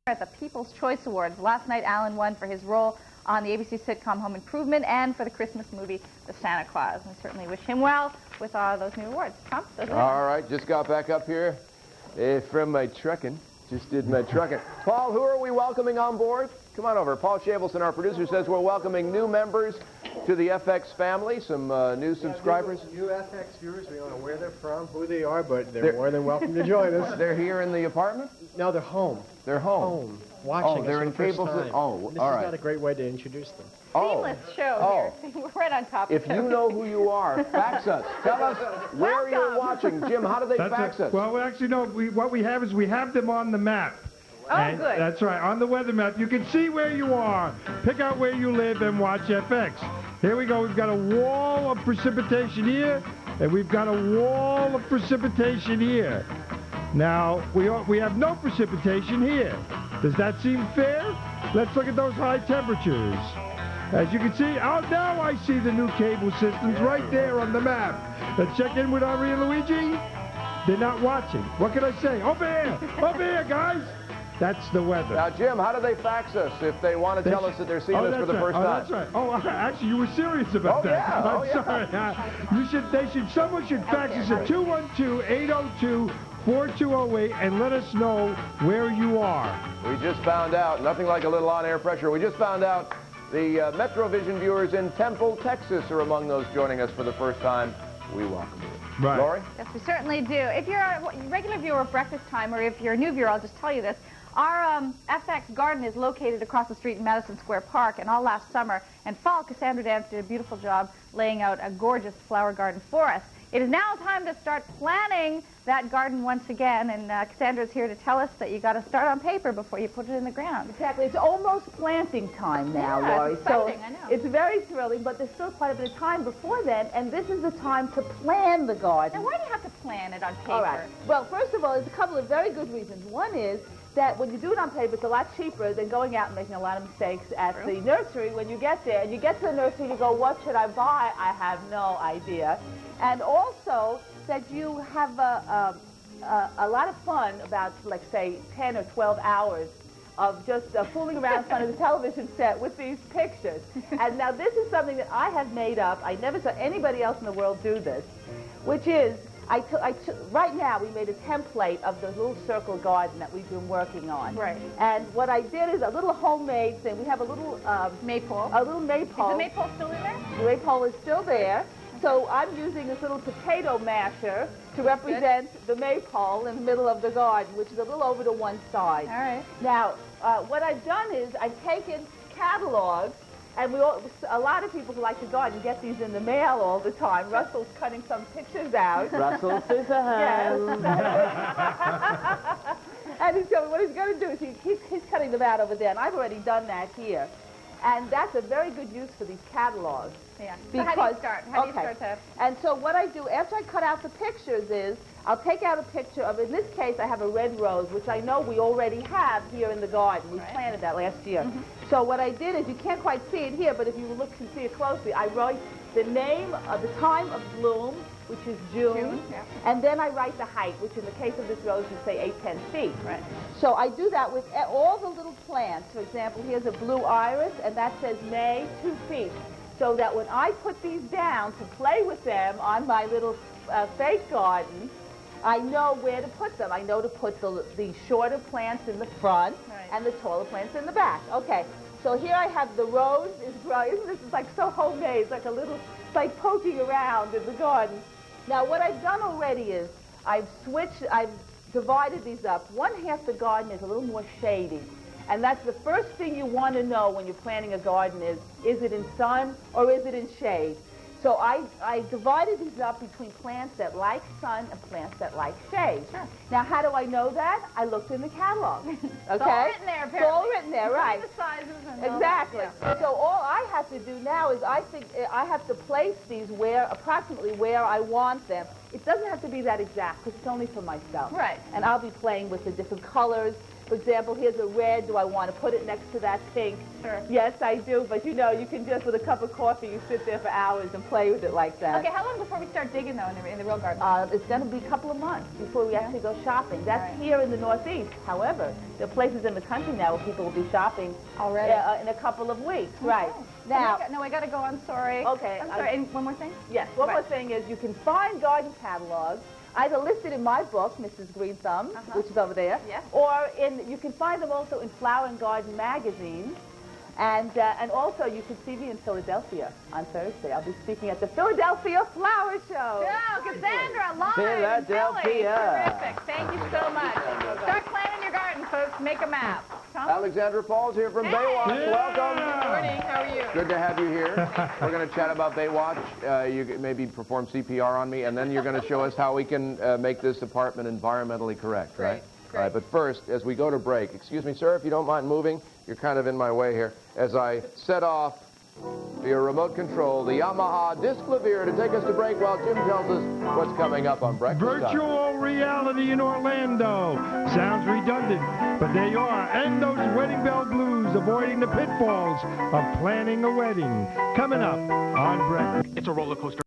At the People's Choice Awards. Last night, Alan won for his role on the ABC sitcom Home Improvement and for the Christmas movie, The Santa Claus. We certainly wish him well with all those new awards. Trump, those are all right, just got back up here from my trucking. Just did my trucking. Paul, who are we welcoming on board? Come on over. Paul Shabelson, our producer, says we're welcoming new members to the FX family, some new subscribers. New FX viewers, we don't know where they're from, who they are, but they're more than welcome to join us. They're here in the apartment? No, they're home. They're home. Watching they're us in for the first cable. time. Oh, this all is right. not a great way to introduce them. seamless show here. We're right on top of it. If you know who you are, fax us. Tell us where you're watching. Jim, how do they fax us? Well, actually, no. What we have is we have them on the map. Oh, and good. That's right, on the weather map. You can see where you are. Pick out where you live and watch FX. Here we go. We've got a wall of precipitation here, and we've got a wall of precipitation here. Now, we have no precipitation here. Does that seem fair? Let's look at those high temperatures. As you can see, oh, now I see the new cable systems right there on the map. Let's check in with Ari and Luigi. They're not watching. What can I say? Over here, guys. That's the weather. Now, Jim, how do they fax us if they want to tell us that they're seeing us for the first time? That's right. Oh, actually, you were serious about that. Yeah. I'm sorry. Someone should fax us at 212-802-4208 and let us know where you are. We just found out, nothing like a little on-air pressure, we just found out the Metrovision viewers in Temple, Texas are among those joining us for the first time. We welcome you. Right. Lori? Yes, we certainly do. If you're a regular viewer of Breakfast Time, or if you're a new viewer, I'll just tell you this. Our FX garden is located across the street in Madison Square Park, and all last summer and fall, Cassandra Dance did a beautiful job laying out a gorgeous flower garden for us. It is now time to start planning that garden once again, and Cassandra's here to tell us that you got to start on paper before you put it in the ground. Exactly. It's almost planting time now, Yeah, Laurie. it's exciting, I know. It's very thrilling, but there's still quite a bit of time before then, and this is the time to plan the garden. Now, why do you have to plan it on paper? All right. Well, first of all, there's a couple of very good reasons. One is that when you do it on paper, it's a lot cheaper than going out and making a lot of mistakes at the nursery. When you get there, and you get to the nursery, you go, what should I buy? I have no idea. And also that you have a lot of fun about, like, say, 10 or 12 hours of just fooling around in front of the television set with these pictures. And now this is something that I have made up. I never saw anybody else in the world do this, which is, right now we made a template of the little circle garden that we've been working on. Right. And what I did is a little homemade thing. We have a little maypole. A little maypole. Is the maypole still in there? The maypole is still there. So I'm using this little potato masher to represent the maypole in the middle of the garden, which is a little over to one side. All right. Now, what I've done is I've taken catalogs, and a lot of people who like to garden get these in the mail all the time. Russell's cutting some pictures out. Russell Scissorhands. Yes. And what he's going to do is he's cutting them out over there, and I've already done that here. And that's a very good use for these catalogs. Yeah. So how do you start? How do you start that? And so what I do after I cut out the pictures is I'll take out a picture of, in this case, I have a red rose, which I know we already have here in the garden. We planted that last year. So what I did is, you can't quite see it here, but if you look and see it closely, I write the name of the time of bloom, which is June, and then I write the height, which in the case of this rose would say 8-10 feet. Right. So I do that with all the little plants. For example, here's a blue iris, and that says May, 2 feet. So that when I put these down to play with them on my little fake garden, I know where to put them. I know to put the shorter plants in the front and the taller plants in the back. Okay, so here I have the rose is growing. Isn't this like so homemade? It's like it's like poking around in the garden. Now what I've done already is I've divided these up. One half the garden is a little more shady. And that's the first thing you want to know when you're planting a garden is it in sun or is it in shade? So I divided these up between plants that like sun and plants that like shade. Sure. Now, how do I know that? I looked in the catalog. Okay? It's all written there, apparently. It's all written there, right. The sizes and exactly. Yeah. So all I have to do now is I think I have to place these approximately where I want them. It doesn't have to be that exact because it's only for myself. Right. And I'll be playing with the different colors. For example, here's a red. Do I want to put it next to that pink? Sure. Yes, I do. But you know, you can just, with a cup of coffee, you sit there for hours and play with it like that. Okay, how long before we start digging, though, in the real garden? It's going to be a couple of months before we actually go shopping. That's here in the Northeast. However, there are places in the country now where people will be shopping already in a couple of weeks. Right. Now, no, I got to go. I'm sorry. Okay. I'm sorry. And one more thing? Yes. One more thing is you can find garden catalogs either listed in my book, Mrs. Green Thumb, which is over there, or you can find them also in Flower and Garden magazines. And also, you can see me in Philadelphia on Thursday. I'll be speaking at the Philadelphia Flower Show. Oh, Cassandra, live Philadelphia. in Philly. Terrific. Thank you so much. Start planting your garden, folks. Make a map. Tom? Alexandra Paul's here from Baywatch. Yeah. Welcome. Good morning. How are you? Good to have you here. We're going to chat about Baywatch. You could maybe perform CPR on me, and then you're going to show us how we can make this apartment environmentally correct, right? Great. All right, but first, as we go to break, excuse me, sir, if you don't mind moving, you're kind of in my way here, as I set off via remote control the Yamaha Disclavier to take us to break while Jim tells us what's coming up on Breakfast Time. Virtual reality in Orlando. Sounds redundant, but there you are. And those wedding bell blues, avoiding the pitfalls of planning a wedding. Coming up on Breakfast. It's a roller coaster.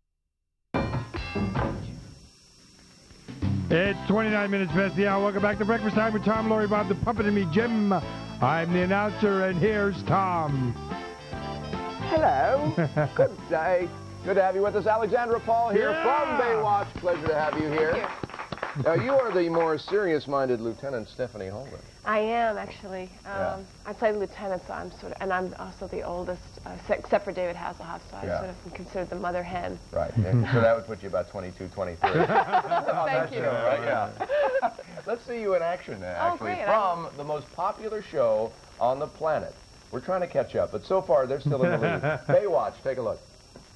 It's 29 minutes past the hour. Welcome back to Breakfast Time with Tom, Lori, Bob, the Puppet, and me, Jim. I'm the announcer, and here's Tom. Hello. Good day. Good to have you with us. Alexandra Paul here Yeah. from Baywatch. Pleasure to have you here. Thank you. Now, you are the more serious-minded Lieutenant Stephanie Holden. I am, actually. Yeah. I play the lieutenant, so I'm sort of, and I'm also the oldest, except for David Hasselhoff, so I sort of am considered the mother hen. Right. And so that would put you about 22, 23. Thank you. Show, right? Yeah. Let's see you in action, actually, great. from the most popular show on the planet. We're trying to catch up, but so far they're still in the lead. Baywatch, take a look.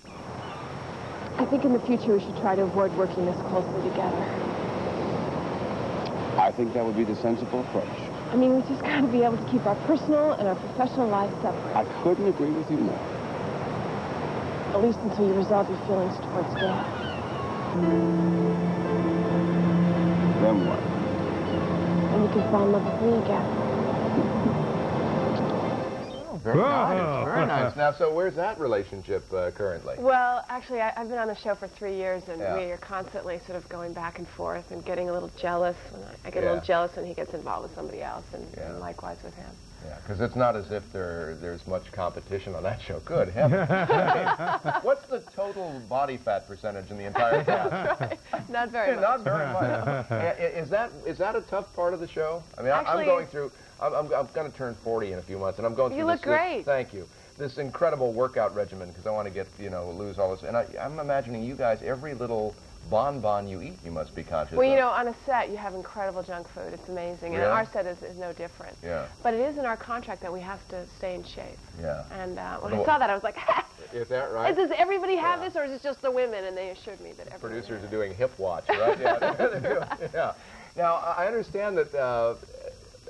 I think in the future we should try to avoid working this closely together. I think that would be the sensible approach. I mean, we just got to be able to keep our personal and our professional lives separate. I couldn't agree with you more. At least until you resolve your feelings towards Dad. Then what? And you can fall in love with me again. Very Whoa. nice. Very nice. Now, so where's that relationship currently? Well, actually, I've been on the show for 3 years, and Yeah. we are constantly sort of going back and forth and getting a little jealous. When I get a Yeah. little jealous when he gets involved with somebody else, and Yeah. likewise with him. Yeah, because it's not as if there's much competition on that show. Good heavens. What's the total body fat percentage in the entire cast? Not very much. Not very much. Is that a tough part of the show? I mean, I'm Actually- going through. I'm going to turn 40 in a few months, and I'm going through. You look great. Thank you. This incredible workout regimen because I want to get lose all this. And I'm imagining you guys, every little bonbon you eat, you must be conscious Well, of. you know, on a set, you have incredible junk food. It's amazing. And Really? our set is no different. Yeah. But it is in our contract that we have to stay in shape. Yeah. And when I saw that, I was like, Is that right? does everybody have Yeah. this, or is it just the women? And they assured me that everyone Producers had are doing hip watch, right? Yeah. Now, I understand that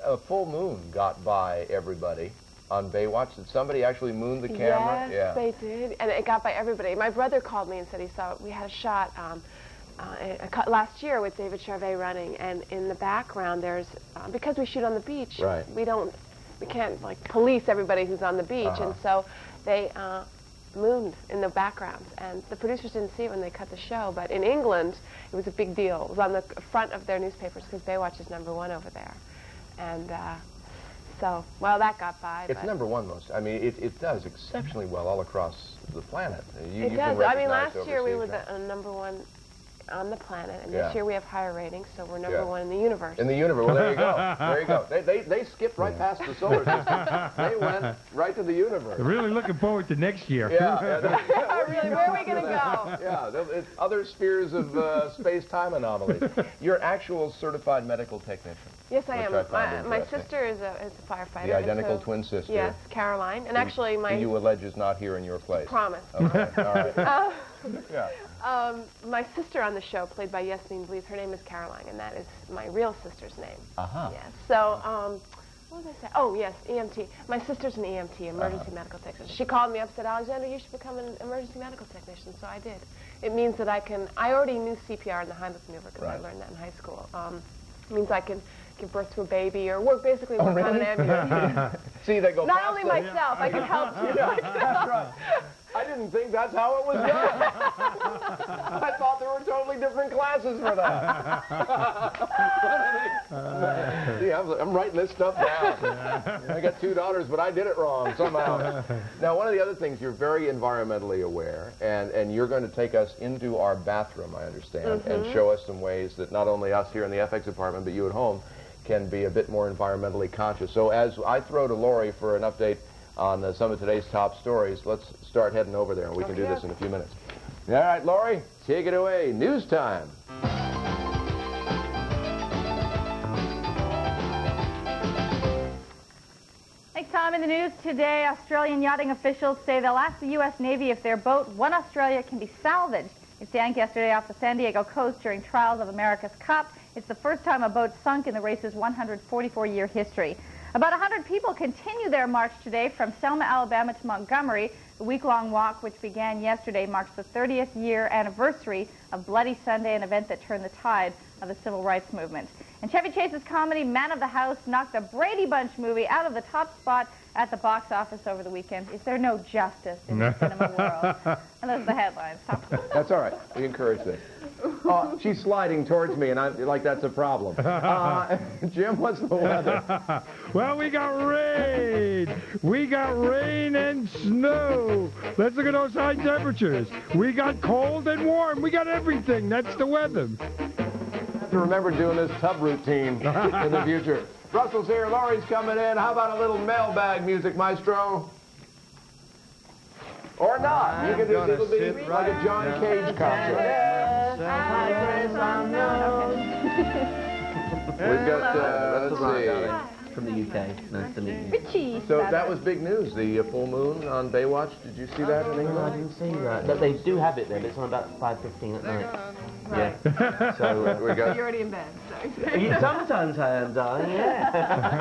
a full moon got by everybody on Baywatch. Did somebody actually moon the camera? Yes, they did. And it got by everybody. My brother called me and said he saw, we had a shot last year with David Charvet running, and in the background there's, because we shoot on the beach, Right. we can't like police everybody who's on the beach, and so they mooned in the background, and the producers didn't see it when they cut the show, but in England it was a big deal. It was on the front of their newspapers because Baywatch is #1 over there, and so, well, that got by. It's but #1 most. I mean, it does exceptionally well all across the planet. it You've does. been I mean, recognized last year we were overseas, the #1 on the planet, and Yeah. this year we have higher ratings, so we're Yeah. #1 in the universe. in the universe. Well, there you go. There you go. They skipped right past the solar system. They went right to the universe. Really looking forward to next year. Yeah. Really, where are we going to go? Yeah, it's other spheres of space-time anomalies. You're an actual certified medical technician. Yes, I Which am. I find My interesting. sister is a firefighter. The and identical so- twin sister. Yes, Caroline. And actually, Who my you allege is not here in your place. promise. Okay, all right. Yeah. My sister on the show, played by Yasmin Bleeth, her name is Caroline, and that is my real sister's name. Uh-huh. Yes. So, what was I saying? Oh, yes, EMT. My sister's an EMT, emergency medical technician. She called me up and said, Alexander, you should become an emergency medical technician. So I did. It means that I already knew CPR and the Heimlich maneuver because I Right. learned that in high school. It means I can give birth to a baby or work on an ambulance. See, they go Not past only it. myself, I can help too. That's right. I didn't think that's how it was done. I thought there were totally different classes for that. See, I'm writing this stuff down. I got 2 daughters, but I did it wrong somehow. Now, one of the other things, you're very environmentally aware, and you're going to take us into our bathroom, I understand, and show us some ways that not only us here in the FX department, but you at home can be a bit more environmentally conscious. So as I throw to Lori for an update on some of today's top stories, let's start heading over there, and we can do this in a few minutes. All right, Lori, take it away. News time. Thanks, Tom. In the news today, Australian yachting officials say they'll ask the U.S. Navy if their boat, One Australia, can be salvaged. It sank yesterday off the San Diego coast during trials of America's Cup. It's the first time a boat sunk in the race's 144-year history. About 100 people continue their march today from Selma, Alabama to Montgomery. The week-long walk, which began yesterday, marks the 30th year anniversary of Bloody Sunday, an event that turned the tide of the civil rights movement. And Chevy Chase's comedy Man of the House knocked the Brady Bunch movie out of the top spot at the box office over the weekend. Is there no justice in the cinema world? And those are the headlines. That's all right. We encourage this. Oh, she's sliding towards me, and I'm like, that's a problem. Jim, what's the weather? Well, we got rain. We got rain and snow. Let's look at those high temperatures. We got cold and warm. We got everything. That's the weather. To remember doing this tub routine in the future. Russell's here. Lori's coming in. How about a little mailbag music, Maestro? Or not. You can do it'll be like a John Cage concert. We've got, let's see. From the UK. Nice to meet you. Richie. So that was big news, the full moon on Baywatch. Did you see that in England? I didn't see that. But they do have it there, but it's on about 5:15 at night. Right. Yeah. So we got You're already in bed, so. sometimes I am, darling, yeah.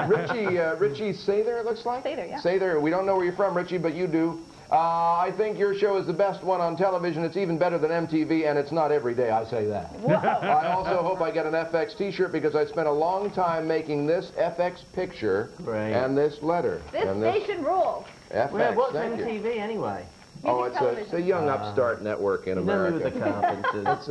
Richie Sather, it looks like? Sather, yeah. Sather. We don't know where you're from, Richie, but you do. I think your show is the best one on television. It's even better than MTV, and it's not every day I say that. Whoa. I also hope I get an FX t-shirt because I spent a long time making this FX picture and this letter. This station rules. FX, What's thank you. MTV anyway? Oh, it's a young upstart network in America. With the carpenters. It's,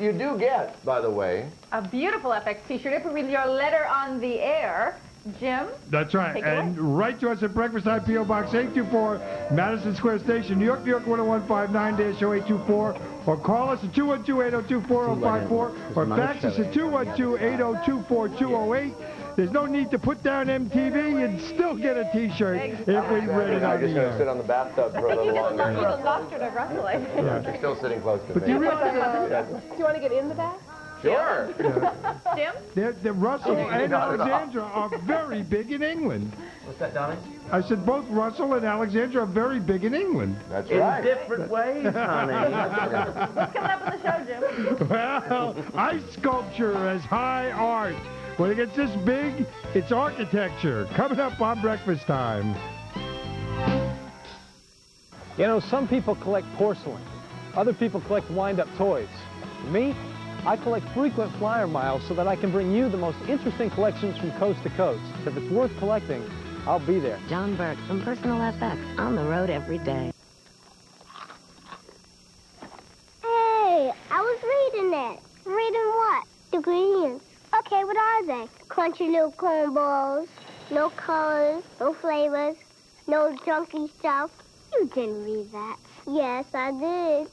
you do get, by the way, A beautiful FX t-shirt. If we read your letter on the air, Jim. That's right. Take it away. And write to us at Breakfast Time, P.O. Box 824, Madison Square Station, New York, New York, 10159-0824, or call us at 212-802-4054, or fax us at 212-802-4208. There's no need to put down MTV. You'd still get a T-shirt if we read it I'm on just the going to sit air. on the bathtub for a little longer. You just lost her to Russell, I think. You're still sitting close to But do me. you realize Do you want to get in the bath? Sure. Jim? that Russell and Alexandra are very big in England? What's that, darling? I said both Russell and Alexandra are very big in England. That's In right. different ways, honey. What's coming up on the show, Jim? Well, ice sculpture as high art. When it gets this big, it's architecture. Coming up on Breakfast Time. You know, some people collect porcelain. Other people collect wind-up toys. Me, I collect frequent flyer miles so that I can bring you the most interesting collections from coast to coast. If it's worth collecting, I'll be there. John Burke from Personal FX, on the road every day. Hey, I was reading it. Reading what? The ingredients. Okay, what are they? Crunchy little corn balls, no colors, no flavors, no junky stuff. You didn't read that. Yes, I did.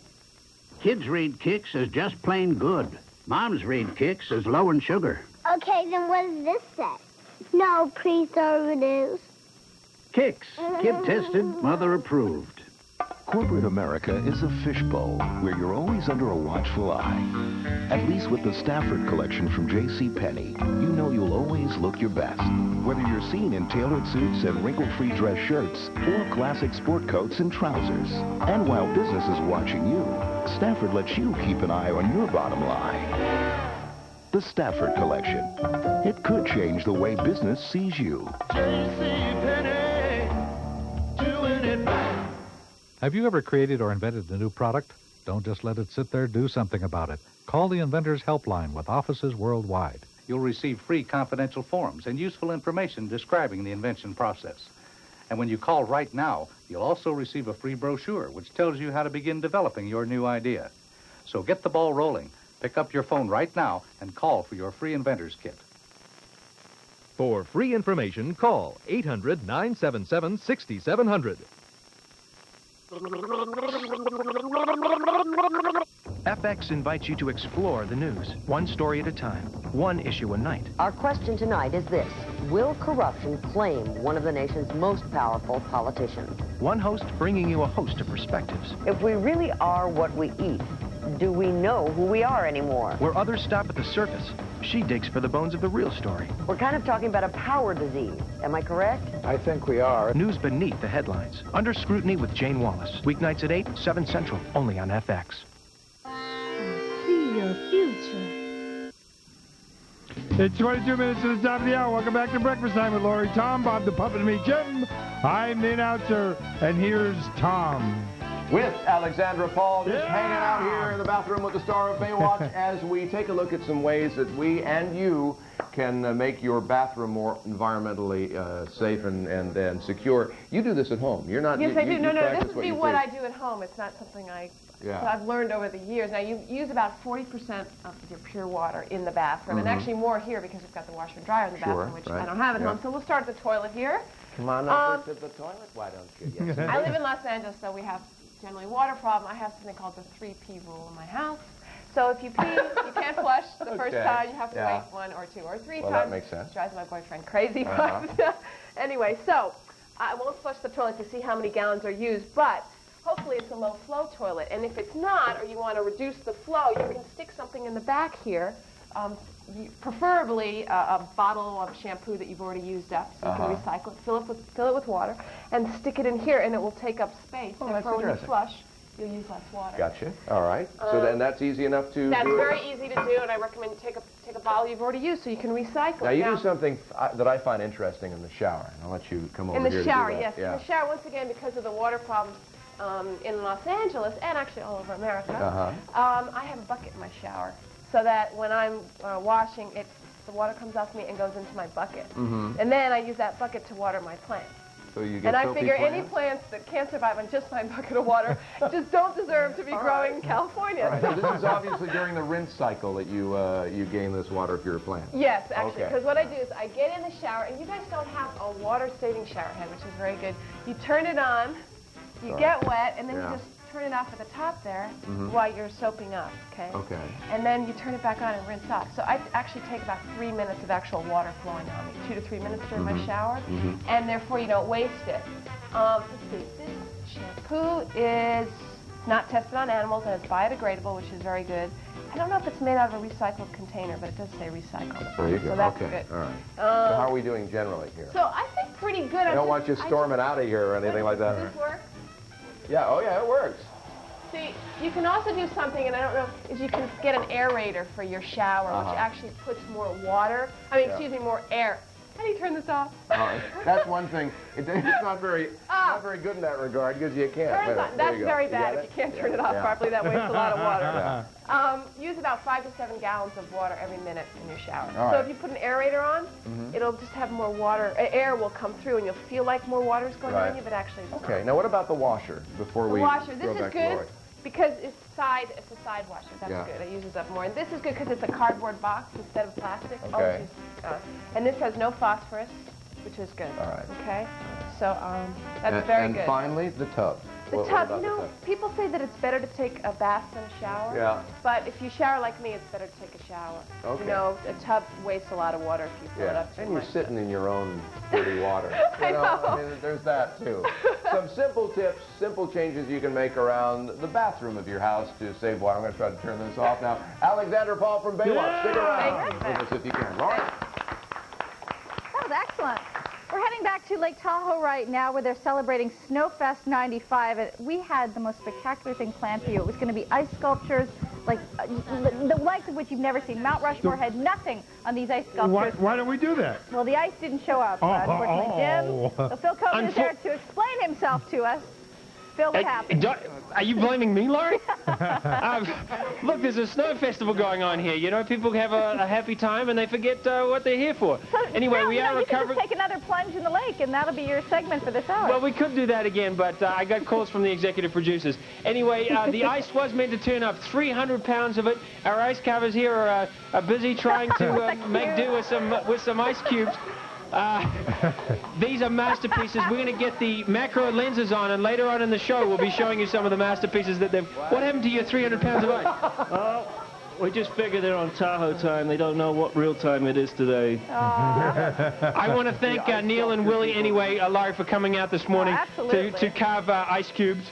Kids read Kix as just plain good. Moms read Kix as low in sugar. Okay, then what does this say? No preservatives. Kix, kid-tested, mother-approved. Corporate America is a fishbowl where you're always under a watchful eye. At least with the Stafford collection from JCPenney, you know you'll always look your best. Whether you're seen in tailored suits and wrinkle-free dress shirts or classic sport coats and trousers. And while business is watching you, Stafford lets you keep an eye on your bottom line. The Stafford collection. It could change the way business sees you. JCPenney, doing it right. Have you ever created or invented a new product? Don't just let it sit there. Do something about it. Call the Inventors Helpline with offices worldwide. you'll receive free confidential forms and useful information describing the invention process. And when you call right now, you'll also receive a free brochure which tells you how to begin developing your new idea. So get the ball rolling. Pick up your phone right now and call for your free inventor's kit. For free information, call 800-977-6700. FX invites you to explore the news, one story at a time, one issue a night. Our question tonight is this: will corruption claim one of the nation's most powerful politicians? One host bringing you a host of perspectives. If we really are what we eat, do we know who we are anymore? Where others stop at the surface, she digs for the bones of the real story. We're kind of talking about a power disease. Am I correct? I think we are. News beneath the headlines. Under Scrutiny with Jane Wallace. Weeknights at 8, 7 Central, only on FX. See your future. It's 22 minutes to the top of the hour. Welcome back to Breakfast Time with Lori, Tom, Bob the Puppet, and me, Jim. I'm the announcer, and here's Tom. With Alexandra Paul, just hanging out here in the bathroom with the star of Baywatch as we take a look at some ways that we and you can make your bathroom more environmentally safe and secure. You do this at home. You're not. Yes, I do. No, this would would be what I do at home. It's not something I've learned over the years. Now, you use about 40% of your pure water in the bathroom, and actually more here because we've got the washer and dryer in the bathroom, which I don't have at home. So we'll start at the toilet here. Come on over to the toilet. Why don't you? Yes. I live in Los Angeles, so we have generally water problem. I have something called the 3P rule in my house. So if you pee, you can't flush the first time. You have to wait 1 or 2 or 3 times. That makes sense. It drives my boyfriend crazy. But anyway, so I won't flush the toilet to see how many gallons are used, but hopefully it's a low flow toilet. And if it's not, or you want to reduce the flow, you can stick something in the back here. Preferably a bottle of shampoo that you've already used up, so you can recycle it, fill it with water, and stick it in here, and it will take up space. Therefore, when you flush, you'll use less water. Gotcha. All right. So then that's easy enough to That's do. very easy to do, and I recommend you take a bottle you've already used so you can recycle Now, it. you do something that I find interesting in the shower, and I'll let you come over in the here shower, to do that. yes. In the shower, once again, because of the water problems in Los Angeles, and actually all over America, I have a bucket in my shower, so that when I'm washing, the water comes off me and goes into my bucket. And then I use that bucket to water my plants. So you get and I figure plants? any plants that can't survive on just my bucket of water just don't deserve to be growing in California. Right. So this is obviously during the rinse cycle that you gain this water for your plants. Yes, actually, because what I do is I get in the shower, and you guys don't have a water-saving shower head, which is very good. You turn it on, you get wet, and then you just turn it off at the top there while you're soaping up, okay? And then you turn it back on and rinse off. So I actually take about 3 minutes of actual water flowing on me, 2 to 3 minutes during my shower, and therefore you don't waste it. Let's see, this shampoo is not tested on animals, and it's biodegradable, which is very good. I don't know if it's made out of a recycled container, but it does say recycled. There you go. So that's good. All right. So how are we doing generally here? So I think pretty good. I don't want you storming out of here or anything like that. Does this work? Yeah, it works. See, you can also do something, and I don't know, is you can get an aerator for your shower, which actually puts more water, more air. How do you turn this off? That's one thing. It's not very good in that regard because you can't. That's very bad if you can't turn it off properly. That wastes a lot of water. Use about 5 to 7 gallons of water every minute in your shower. So if you put an aerator on, it'll just have more water. Air will come through, and you'll feel like more water is going on you, but actually it's not. Now what about the washer before we go back to Lori? The washer, this is good because it's a side washer. That's good. It uses up more. And this is good because it's a cardboard box instead of plastic. Okay. And this has no phosphorus, which is good. All right. Okay. So that's very good. And finally, the tub. The tub, people say that it's better to take a bath than a shower. Yeah. But if you shower like me, it's better to take a shower. Okay. A tub wastes a lot of water if you fill it up. And you're sitting in your own dirty water. I know. I mean, there's that, too. Some simple tips, simple changes you can make around the bathroom of your house to save water. I'm going to try to turn this off now. Alexandra Paul from Baywatch. Stick around with us if you can. Lauren? That was excellent. We're heading back to Lake Tahoe right now where they're celebrating Snowfest 95. And we had the most spectacular thing planned for you. It was going to be ice sculptures, like the likes of which you've never seen. Mount Rushmore had nothing on these ice sculptures. Why don't we do that? Well, the ice didn't show up, unfortunately. Jim, so Phil Coben is there to explain himself to us. Phil, what happened? Are you blaming me, Laurie? Look, there's a snow festival going on here. You know, people have a happy time and they forget what they're here for. So, anyway, Phil, we are you recovering. can just take another plunge in the lake, and that'll be your segment for this hour. Well, we could do that again, but I got calls from the executive producers. Anyway, the ice was meant to turn up 300 pounds of it. Our ice carvers here are busy trying to make do with some ice cubes. These are masterpieces. We're going to get the macro lenses on, and later on in the show, we'll be showing you some of the masterpieces that they've... What happened to your 300 pounds of ice? We just figure they're on Tahoe time. They don't know what real time it is today. I want to thank Neil and Willie, anyway, Laurie, for coming out this morning to carve ice cubes.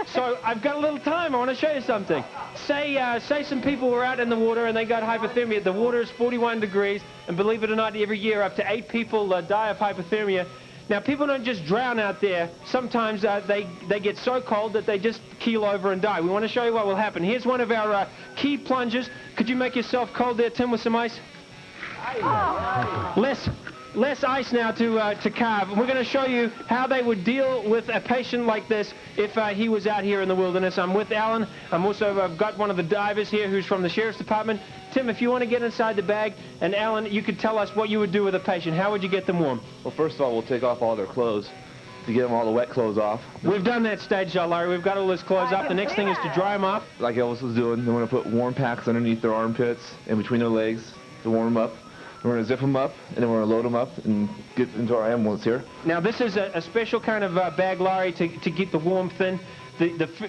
So I've got a little time. I want to show you something. Say some people were out in the water and they got hypothermia. The water is 41 degrees, and believe it or not, every year up to 8 people die of hypothermia. Now, people don't just drown out there. Sometimes they get so cold that they just keel over and die. We want to show you what will happen. Here's one of our key plungers. Could you make yourself cold there, Tim, with some ice? Less ice now to carve. And we're going to show you how they would deal with a patient like this if he was out here in the wilderness. I'm with Alan. I've got one of the divers here who's from the Sheriff's Department. Tim, if you want to get inside the bag, and Alan, you could tell us what you would do with a patient. How would you get them warm? Well, first of all, we'll take off all their clothes to get them all the wet clothes off. We've done that stage, Larry. We've got all his clothes off. The next thing is to dry them off. Like Elvis was doing, they want to put warm packs underneath their armpits and between their legs to warm them up. We're going to zip them up, and then we're going to load them up and get into our ambulance here. Now, this is a special kind of bag, Larry, to get the warmth in.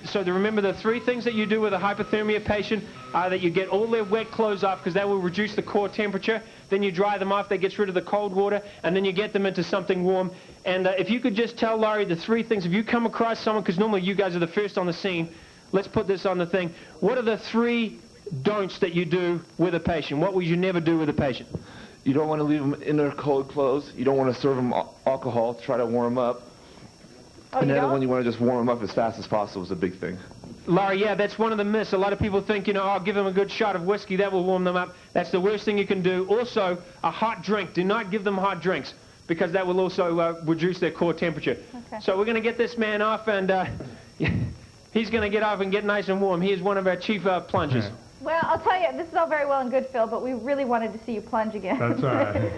So remember the 3 things that you do with a hypothermia patient are that you get all their wet clothes off, because that will reduce the core temperature. Then you dry them off. That gets rid of the cold water. And then you get them into something warm. And if you could just tell Larry the 3 things. If you come across someone, because normally you guys are the first on the scene. Let's put this on the thing. What are the 3 don'ts that you do with a patient? What would you never do with a patient? You don't want to leave them in their cold clothes. You don't want to serve them alcohol to try to warm them up. And the other one, you want to just warm them up as fast as possible is a big thing. Larry, yeah, that's one of the myths. A lot of people think, I'll give them a good shot of whiskey. That will warm them up. That's the worst thing you can do. Also, a hot drink. Do not give them hot drinks, because that will also reduce their core temperature. Okay. So we're going to get this man off, and he's going to get off and get nice and warm. He is one of our chief plungers. Yeah. Well, I'll tell you, this is all very well and good, Phil, but we really wanted to see you plunge again. That's all right.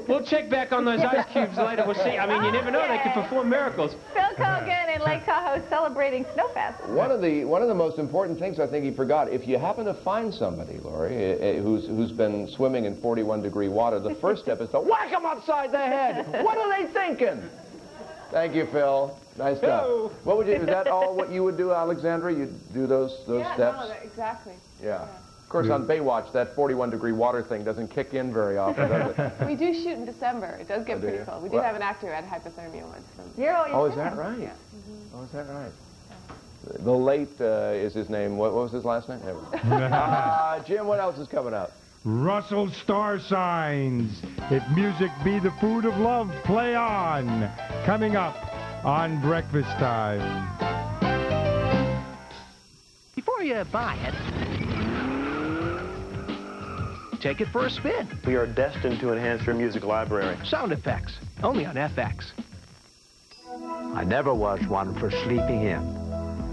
We'll check back on those ice cubes later. We'll see. I mean, you never know. They could perform miracles. Phil Kogan in Lake Tahoe celebrating Snowfest. One of the most important things I think he forgot, if you happen to find somebody, Laurie, who's been swimming in 41-degree water, the first step is to whack them upside the head. What are they thinking? Thank you, Phil. Nice stuff. What would you? Is that all what you would do, Alexandra? You'd do those steps? No, exactly. Yeah. Of course, on Baywatch, that 41-degree water thing doesn't kick in very often, does it? We do shoot in December. It does get pretty cold. We did have an actor who had hypothermia once. Oh, is that right? Yeah. Oh, is that right? The late is his name. What was his last name? Jim, what else is coming up? Russell Star Signs. If music be the food of love, play on. Coming up on Breakfast Time. Before you buy it, take it for a spin. We are destined to enhance your music library. Sound effects, only on FX. I never was one for sleeping in.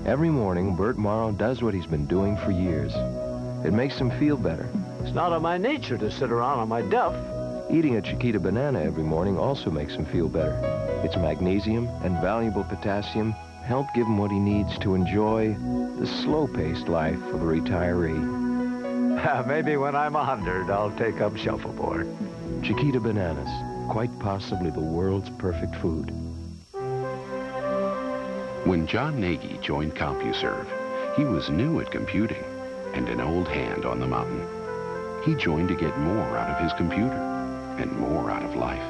Every morning, Bert Morrow does what he's been doing for years. It makes him feel better. It's not in my nature to sit around on my duff. Eating a Chiquita banana every morning also makes him feel better. Its magnesium and valuable potassium help give him what he needs to enjoy the slow-paced life of a retiree. Maybe when I'm 100, I'll take up shuffleboard. Chiquita bananas, quite possibly the world's perfect food. When John Nagy joined CompuServe, he was new at computing and an old hand on the mountain. He joined to get more out of his computer and more out of life.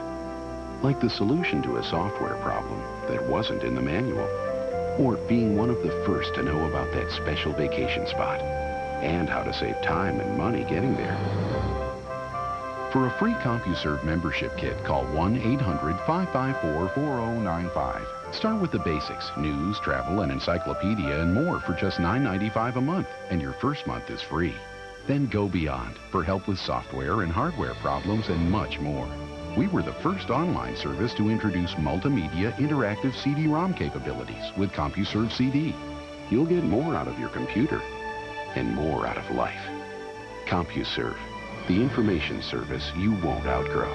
Like the solution to a software problem that wasn't in the manual, or being one of the first to know about that special vacation spot and how to save time and money getting there. For a free CompuServe membership kit, call 1-800-554-4095. Start with the basics, news, travel, and encyclopedia, and more for just $9.95 a month, and your first month is free. Then go beyond for help with software and hardware problems and much more. We were the first online service to introduce multimedia interactive CD-ROM capabilities with CompuServe CD. You'll get more out of your computer and more out of life. CompuServe, the information service you won't outgrow.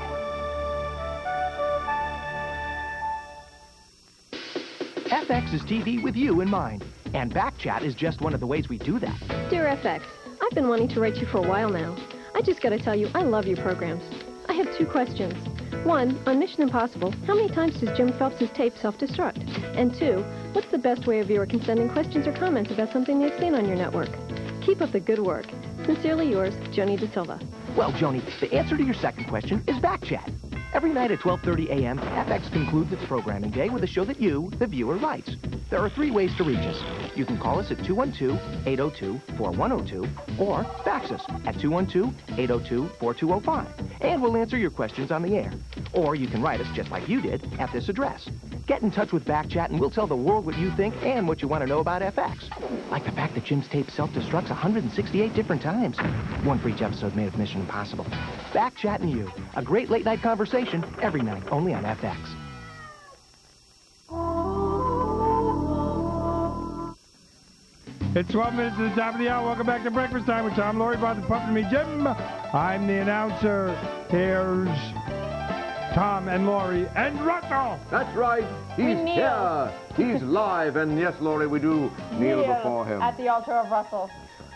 FX is TV with you in mind, and Backchat is just one of the ways we do that. Dear FX, I've been wanting to write you for a while now. I just got to tell you, I love your programs. I have 2 questions. 1, on Mission Impossible, how many times does Jim Phelps' tape self-destruct? And 2, what's the best way a viewer can send in questions or comments about something they've seen on your network? Keep up the good work. Sincerely yours, Joni De Silva. Well, Joni, the answer to your second question is Backchat. Every night at 12:30 a.m., FX concludes its programming day with a show that you, the viewer, writes. There are 3 ways to reach us. You can call us at 212-802-4102 or fax us at 212-802-4205, and we'll answer your questions on the air. Or you can write us just like you did at this address. Get in touch with Backchat and we'll tell the world what you think and what you want to know about FX. Like the fact that Jim's tape self-destructs 168 different times. 1 for each episode made of Mission Impossible. Backchat and you. A great late-night conversation every night, only on FX. It's 12 minutes to the top of the hour. Welcome back to Breakfast Time with Tom Laurie, Bob the Puppet, and me, Jim. I'm the announcer. Here's Tom and Laurie and Russell. That's right. He's here. He's live. And yes, Laurie, we do kneel before him. At the altar of Russell.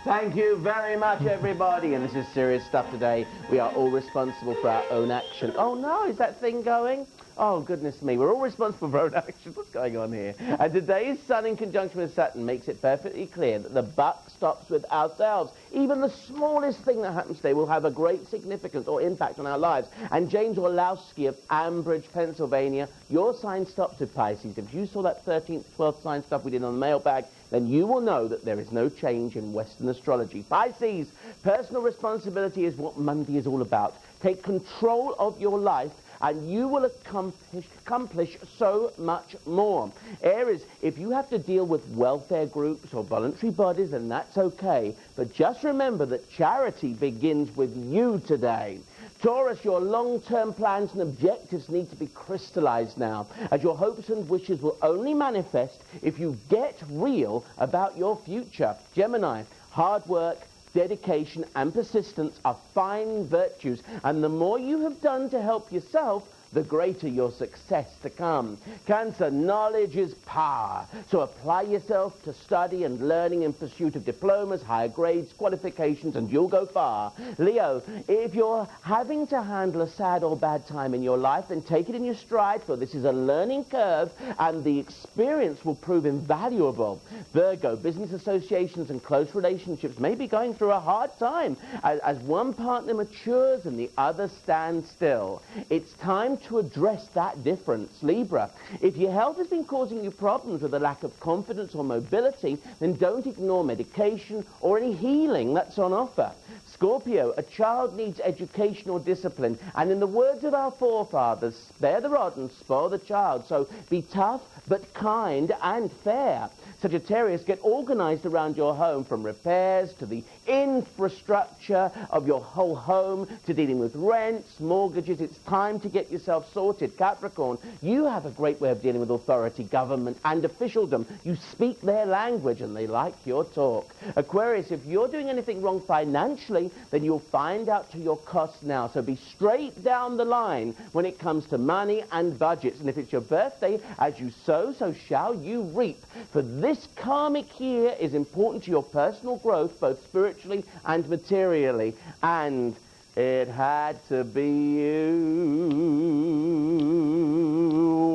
Thank you very much, everybody. And this is serious stuff today. We are all responsible for our own action. Oh, no, is that thing going? Oh, goodness me. We're all responsible for our own actions. What's going on here? And today's Sun in conjunction with Saturn makes it perfectly clear that the buck stops with ourselves. Even the smallest thing that happens today will have a great significance or impact on our lives. And James Orlowski of Ambridge, Pennsylvania, your sign stopped with Pisces. If you saw that 13th, 12th sign stuff we did on the mailbag, then you will know that there is no change in Western astrology. Pisces, personal responsibility is what Monday is all about. Take control of your life and you will accomplish so much more. Aries, if you have to deal with welfare groups or voluntary bodies, then that's okay. But just remember that charity begins with you today. Taurus, your long-term plans and objectives need to be crystallized now, as your hopes and wishes will only manifest if you get real about your future. Gemini, hard work, dedication and persistence are fine virtues, and the more you have done to help yourself, the greater your success to come. Cancer, knowledge is power. So apply yourself to study and learning in pursuit of diplomas, higher grades, qualifications, and you'll go far. Leo, if you're having to handle a sad or bad time in your life, then take it in your stride, for this is a learning curve, and the experience will prove invaluable. Virgo, business associations and close relationships may be going through a hard time as one partner matures and the other stands still. It's time to address that difference. Libra, if your health has been causing you problems with a lack of confidence or mobility, then don't ignore medication or any healing that's on offer. Scorpio, a child needs education or discipline, and in the words of our forefathers, spare the rod and spoil the child. So be tough but kind and fair. Sagittarius, get organized around your home, from repairs to the infrastructure of your whole home to dealing with rents, mortgages. It's time to get yourself sorted. Capricorn, you have a great way of dealing with authority, government, and officialdom. You speak their language and they like your talk. Aquarius, if you're doing anything wrong financially, then you'll find out to your cost now. So be straight down the line when it comes to money and budgets. And if it's your birthday, as you sow, so shall you reap. For this karmic year is important to your personal growth, both spiritually and materially. And it had to be you,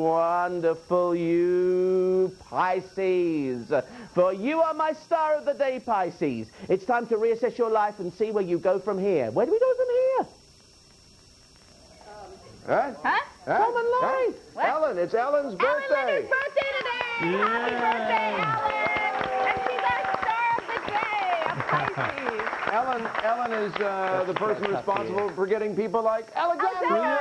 wonderful you, Pisces. For you are my star of the day, Pisces. It's time to reassess your life and see where you go from here. Where do we go from here? Huh? Tom and Laurie. Ellen, it's Ellen's birthday. Ellen's birthday today. Happy birthday, Ellen. And she's our star of the day, a Pisces. Ellen is the person responsible for getting people like Alexandra.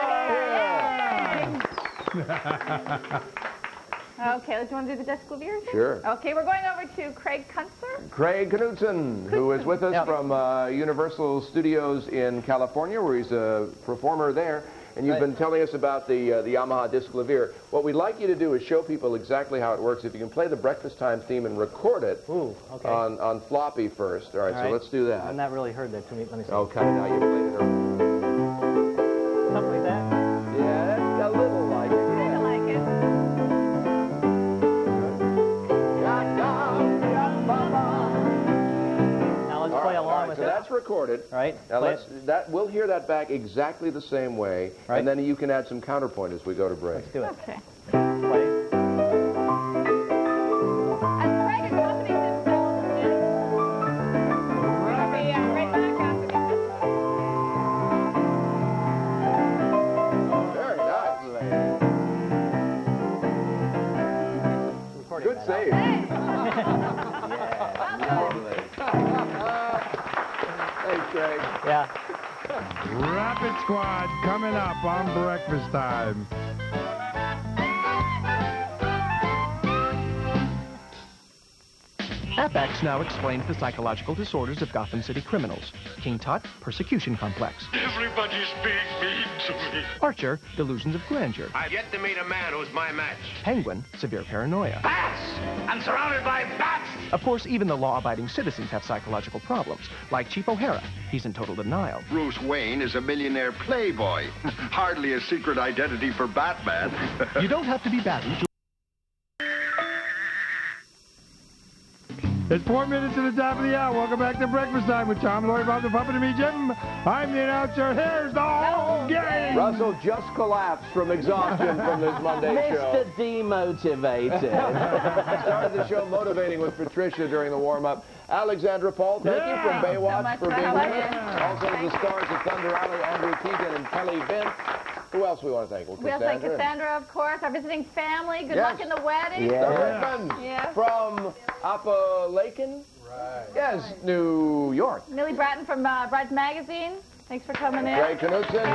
Okay, do you want to do the desk Clovier? Sure. Okay, we're going over to Craig Kunstler. Craig Knudsen, who is with us from Universal Studios in California, where he's a performer there. and you've been telling us about the Yamaha Disc Clavier. What we'd like you to do is show people exactly how it works. If you can play the Breakfast Time theme and record it on floppy first. All right, so let's do that. I've not really heard that too many. Let me see. Okay, now you played it. Something like that? Yeah, that's a little like it. I like it. Now let's play along with it. So that's recorded. All right. Now we'll hear that back exactly the same way, and then you can add some counterpoint as we go to break. Let's do it. Okay. Play. Good save. Thanks, Craig. Yeah. Rapid Squad coming up on Breakfast Time. FX now explains the psychological disorders of Gotham City criminals. King Tut, persecution complex. Everybody's being mean to me. Archer, delusions of grandeur. I've yet to meet a man who's my match. Penguin, severe paranoia. Bats! I'm surrounded by bats! Of course, even the law-abiding citizens have psychological problems, like Chief O'Hara. He's in total denial. Bruce Wayne is a millionaire playboy. Hardly a secret identity for Batman. You don't have to be Batman to... It's 4 minutes to the top of the hour. Welcome back to Breakfast Time with Tom, Lori, Bob the Puppet, and me, Jim. I'm the announcer. Here's the whole gang. Russell just collapsed from exhaustion from this Monday show. Mr. Demotivated. Started the show motivating with Patricia during the warm-up. Alexandra Paul, thank you from Baywatch for being with us. Also the stars of Thunder Alley, Andrew Keegan and Kelly Vince. Who else we want to thank? Well, We also thank Cassandra, of course, our visiting family. Good luck in the wedding. Yes. From Appalachian? Right. Yes, New York. Millie Bratton from Brides Magazine. Thanks for coming in. Ray Knutson.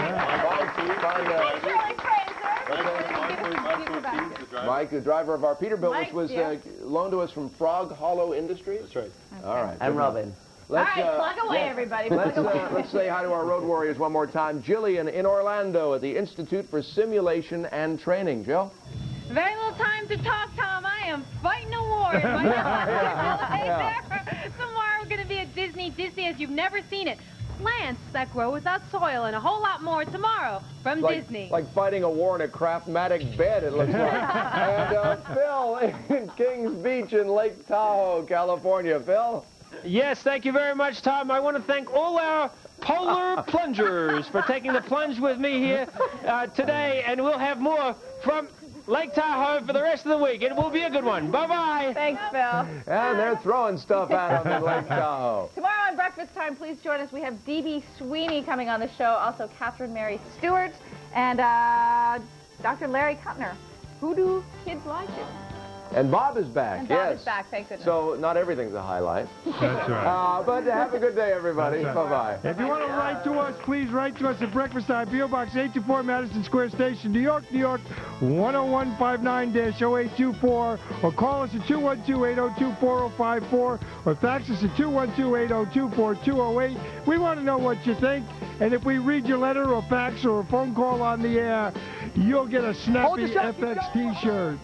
Mike, the driver of our Peterbilt, which was loaned to us from Frog Hollow Industries. That's right. All right. And Robin. All right, plug away, everybody. Let's say hi to our road warriors one more time. Jillian in Orlando at the Institute for Simulation and Training. Jill? Very little time to talk, Tom. I am fighting a war in my house. Tomorrow we're going to be at Disney as you've never seen it. Plants that grow without soil and a whole lot more tomorrow from Disney. Like fighting a war in a Craftmatic bed, it looks like. And Phil in Kings Beach in Lake Tahoe, California. Phil? Yes, thank you very much, Tom. I want to thank all our polar plungers for taking the plunge with me here today, and we'll have more from Lake Tahoe for the rest of the week. It will be a good one. Bye-bye. Thanks, Phil. And they're throwing stuff at them in Lake Tahoe. Tomorrow on Breakfast Time, please join us. We have D.B. Sweeney coming on the show, also Catherine Mary Stewart, and Dr. Larry Kuttner. Who do kids like it? And Bob is back, And Bob is back, thank goodness. So not everything's a highlight. That's right. But have a good day, everybody. That's right. Bye-bye. If you want to write to us, please write to us at Breakfast Time, P.O. Box 824, Madison Square Station, New York, New York, 10159-0824, or call us at 212-802-4054, or fax us at 212-802-4208. We want to know what you think, and if we read your letter or fax or a phone call on the air, you'll get a snappy FX T-shirt.